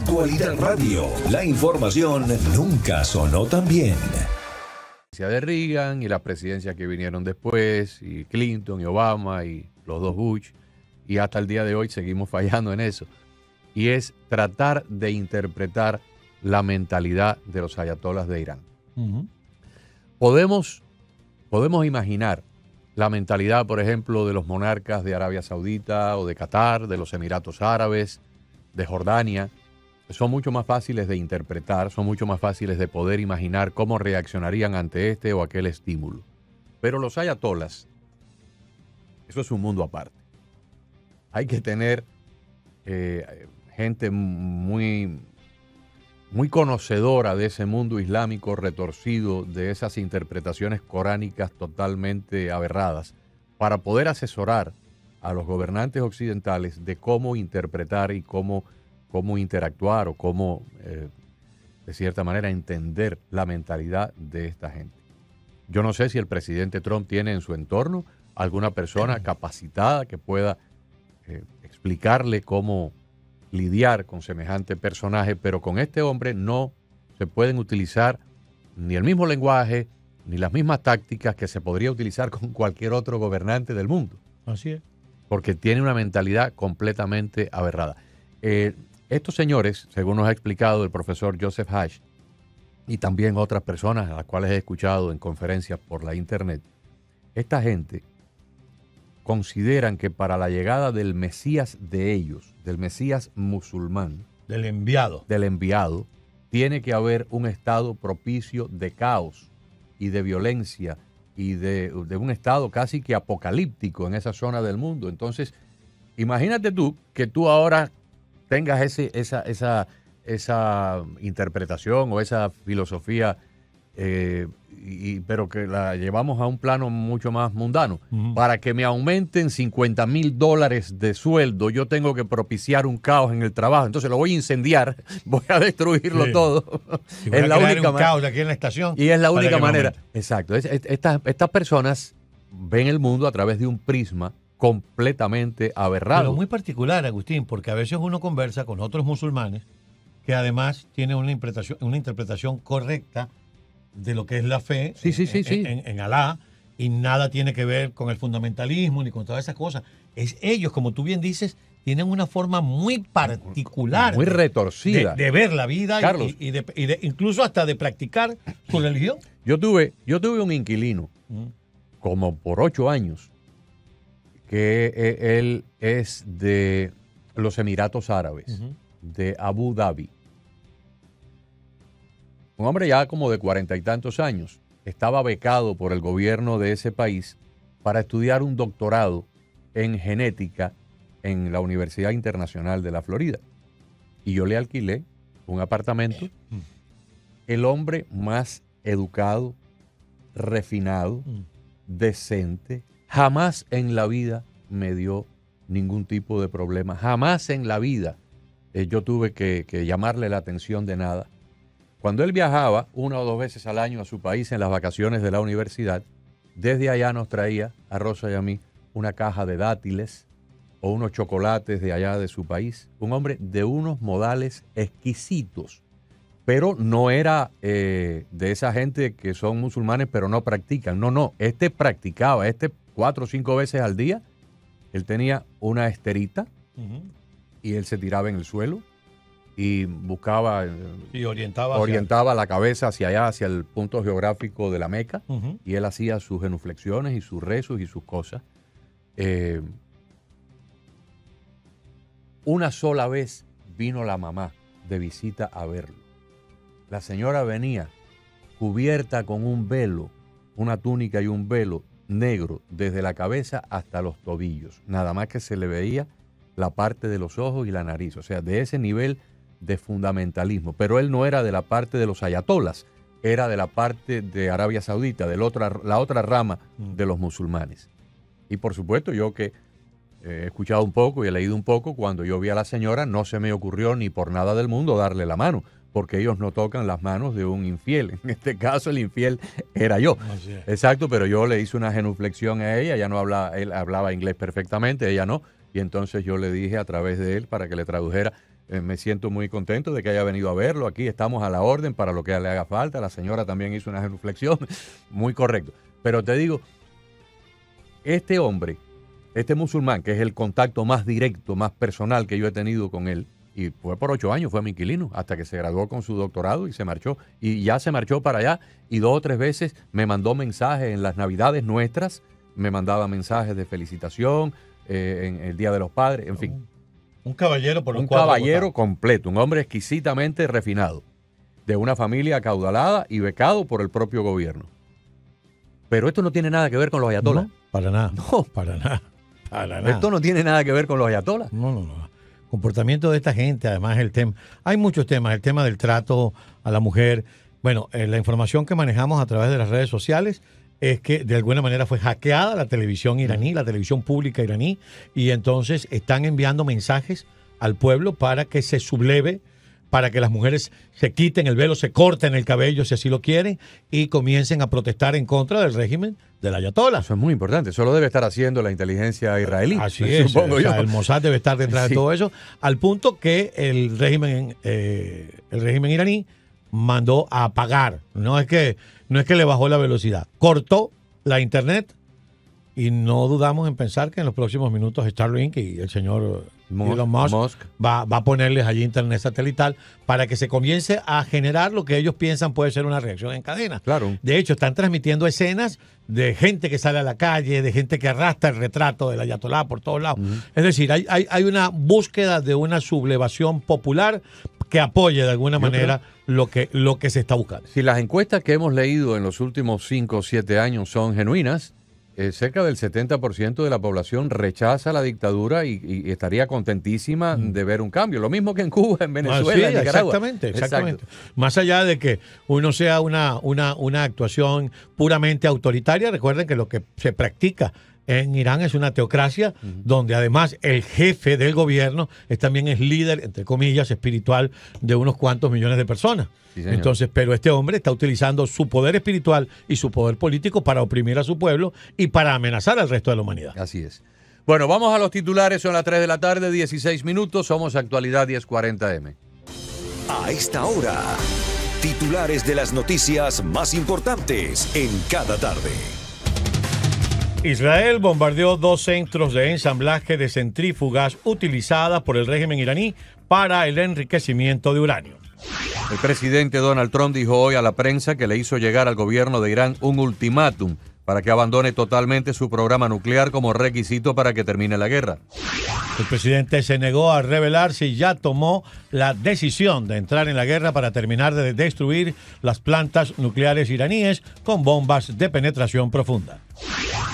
Actualidad Radio, la información nunca sonó tan bien. De Reagan y las presidencias que vinieron después, y Clinton y Obama y los dos Bush, y hasta el día de hoy seguimos fallando en eso. Y es tratar de interpretar la mentalidad de los ayatolas de Irán. Podemos imaginar la mentalidad, por ejemplo, de los monarcas de Arabia Saudita o de Qatar, de los Emiratos Árabes, de Jordania. Son mucho más fáciles de interpretar, son mucho más fáciles de poder imaginar cómo reaccionarían ante este o aquel estímulo. Pero los ayatolas, eso es un mundo aparte. Hay que tener gente muy conocedora de ese mundo islámico retorcido, de esas interpretaciones coránicas totalmente aberradas, para poder asesorar a los gobernantes occidentales de cómo interpretar y cómo interactuar o cómo, de cierta manera, entender la mentalidad de esta gente. Yo no sé si el presidente Trump tiene en su entorno alguna persona capacitada que pueda explicarle cómo lidiar con semejante personaje, pero con este hombre no se pueden utilizar ni el mismo lenguaje ni las mismas tácticas que se podría utilizar con cualquier otro gobernante del mundo. Así es. Porque tiene una mentalidad completamente aberrada. Estos señores, según nos ha explicado el profesor Joseph Hash, y también otras personas a las cuales he escuchado en conferencias por la internet, esta gente consideran que para la llegada del Mesías de ellos, del Mesías musulmán, del enviado, tiene que haber un estado propicio de caos y de violencia y de un estado casi que apocalíptico en esa zona del mundo. Entonces, imagínate tú que tú ahora tengas esa interpretación o esa filosofía, pero que la llevamos a un plano mucho más mundano. Para que me aumenten $50,000 de sueldo, yo tengo que propiciar un caos en el trabajo. Entonces lo voy a incendiar, voy a destruirlo todo. Es la única caos aquí en la estación. Y es la única manera. Exacto. Estas personas ven el mundo a través de un prisma completamente aberrado. Pero muy particular, Agustín, porque a veces uno conversa con otros musulmanes que además tienen una interpretación correcta de lo que es la fe en Alá, y nada tiene que ver con el fundamentalismo ni con todas esas cosas. Ellos, como tú bien dices, tienen una forma muy particular, muy retorcida de ver la vida, Carlos, y incluso hasta de practicar su religión. Yo tuve un inquilino como por 8 años que él es de los Emiratos Árabes, de Abu Dhabi. Un hombre ya como de 40 y tantos años. Estaba becado por el gobierno de ese país para estudiar un doctorado en genética en la Universidad Internacional de la Florida. Y yo le alquilé un apartamento. El hombre más educado, refinado, decente, jamás en la vida me dio ningún tipo de problema. Jamás en la vida yo tuve que llamarle la atención de nada. Cuando él viajaba 1 o 2 veces al año a su país en las vacaciones de la universidad, desde allá nos traía a Rosa y a mí una caja de dátiles o unos chocolates de allá de su país. Un hombre de unos modales exquisitos, pero no era de esa gente que son musulmanes pero no practican. No, este practicaba, 4 o 5 veces al día. Él tenía una esterita y él se tiraba en el suelo y buscaba y orientaba la cabeza hacia allá, hacia el punto geográfico de la Meca, y él hacía sus genuflexiones y sus rezos y sus cosas. Una sola vez vino la mamá de visita a verlo. La señora venía cubierta con un velo, una túnica y un velo negro desde la cabeza hasta los tobillos. Nada más que se le veía la parte de los ojos y la nariz. O sea, de ese nivel de fundamentalismo. Pero él no era de la parte de los ayatolas, era de la parte de Arabia Saudita, de la otra rama de los musulmanes. Y por supuesto, yo que he escuchado un poco y he leído un poco, cuando yo vi a la señora no se me ocurrió ni por nada del mundo darle la mano, porque ellos no tocan las manos de un infiel. En este caso el infiel era yo. Exacto, pero yo le hice una genuflexión a ella, él hablaba inglés perfectamente, ella no, y entonces yo le dije a través de él para que le tradujera. Me siento muy contento de que haya venido a verlo. Aquí estamos a la orden para lo que le haga falta. La señora también hizo una reflexión. Muy correcto. Pero te digo, este hombre, este musulmán, que es el contacto más directo, más personal que yo he tenido con él, y fue por 8 años, fue mi inquilino, hasta que se graduó con su doctorado y se marchó. Y ya se marchó para allá y 2 o 3 veces me mandó mensajes en las Navidades nuestras, me mandaba mensajes de felicitación, en el Día de los Padres, en fin. Un caballero por los Un caballero completo, un hombre exquisitamente refinado, de una familia acaudalada y becado por el propio gobierno. Pero esto no tiene nada que ver con los ayatolas. No, para nada. No, para nada. Para nada. Esto no tiene nada que ver con los ayatolas. No. Comportamiento de esta gente, además el tema. Hay muchos temas, el tema del trato a la mujer. Bueno, la información que manejamos a través de las redes sociales es que de alguna manera fue hackeada la televisión iraní, la televisión pública iraní, y entonces están enviando mensajes al pueblo para que se subleve, para que las mujeres se quiten el velo, se corten el cabello si así lo quieren y comiencen a protestar en contra del régimen del ayatollah. Eso es muy importante, eso lo debe estar haciendo la inteligencia israelí. Así es, supongo yo. El Mossad debe estar detrás de todo eso, al punto que el régimen iraní mandó a apagar. No es que le bajó la velocidad, cortó la internet y no dudamos en pensar que en los próximos minutos Starlink y el señor Elon Musk va a ponerles allí internet satelital para que se comience a generar lo que ellos piensan puede ser una reacción en cadena. Claro. De hecho, están transmitiendo escenas de gente que sale a la calle, de gente que arrastra el retrato del ayatolá por todos lados. Es decir, hay una búsqueda de una sublevación popular que apoye de alguna manera lo que se está buscando. Si las encuestas que hemos leído en los últimos 5 o 7 años son genuinas, cerca del 70% de la población rechaza la dictadura y estaría contentísima de ver un cambio. Lo mismo que en Cuba, en Venezuela, en Nicaragua. Exactamente. Más allá de que uno sea una actuación puramente autoritaria, recuerden que lo que se practica en Irán es una teocracia donde además el jefe del gobierno también es líder, entre comillas, espiritual de unos cuantos millones de personas. Sí, entonces, pero este hombre está utilizando su poder espiritual y su poder político para oprimir a su pueblo y para amenazar al resto de la humanidad. Así es. Bueno, vamos a los titulares, son las 3 de la tarde, 16 minutos, somos Actualidad 1040M. A esta hora, titulares de las noticias más importantes en cada tarde. Israel bombardeó 2 centros de ensamblaje de centrífugas utilizadas por el régimen iraní para el enriquecimiento de uranio. El presidente Donald Trump dijo hoy a la prensa que le hizo llegar al gobierno de Irán un ultimátum para que abandone totalmente su programa nuclear como requisito para que termine la guerra. El presidente se negó a revelar si ya tomó la decisión de entrar en la guerra para terminar de destruir las plantas nucleares iraníes con bombas de penetración profunda.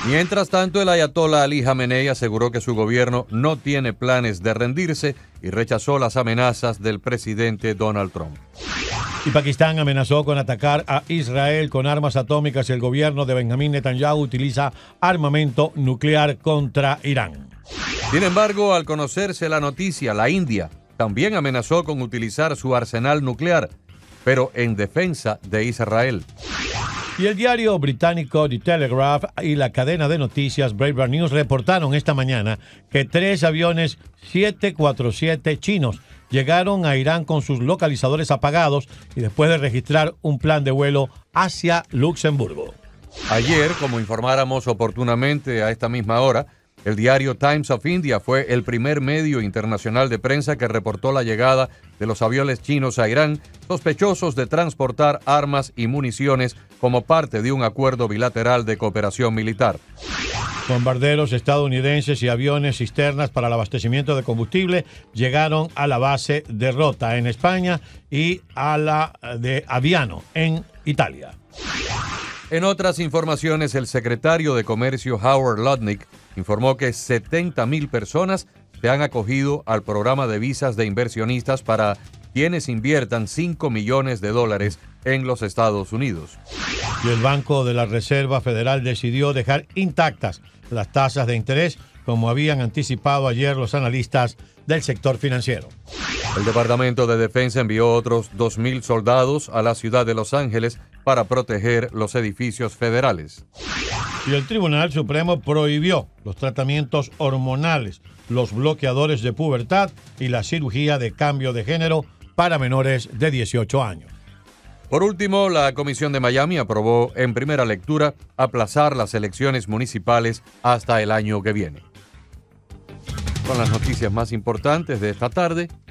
Mientras tanto, el ayatollah Ali Jamenei aseguró que su gobierno no tiene planes de rendirse y rechazó las amenazas del presidente Donald Trump. Y Pakistán amenazó con atacar a Israel con armas atómicas y el gobierno de Benjamín Netanyahu utiliza armamento nuclear contra Irán. Sin embargo, al conocerse la noticia, la India también amenazó con utilizar su arsenal nuclear, pero en defensa de Israel. Y el diario británico The Telegraph y la cadena de noticias Breitbart News reportaron esta mañana que 3 aviones 747 chinos llegaron a Irán con sus localizadores apagados y después de registrar un plan de vuelo hacia Luxemburgo. Ayer, como informáramos oportunamente a esta misma hora, el diario Times of India fue el primer medio internacional de prensa que reportó la llegada de los aviones chinos a Irán, sospechosos de transportar armas y municiones como parte de un acuerdo bilateral de cooperación militar. Bombarderos estadounidenses y aviones cisternas para el abastecimiento de combustible llegaron a la base de Rota en España y a la de Aviano en Italia. En otras informaciones, el secretario de Comercio Howard Lutnick informó que 70,000 personas se han acogido al programa de visas de inversionistas para quienes inviertan $5 millones en los Estados Unidos. Y el Banco de la Reserva Federal decidió dejar intactas las tasas de interés, como habían anticipado ayer los analistas del sector financiero. El Departamento de Defensa envió otros 2,000 soldados a la ciudad de Los Ángeles para proteger los edificios federales. Y el Tribunal Supremo prohibió los tratamientos hormonales, los bloqueadores de pubertad y la cirugía de cambio de género para menores de 18 años. Por último, la Comisión de Miami aprobó en primera lectura aplazar las elecciones municipales hasta el año que viene. Son las noticias más importantes de esta tarde.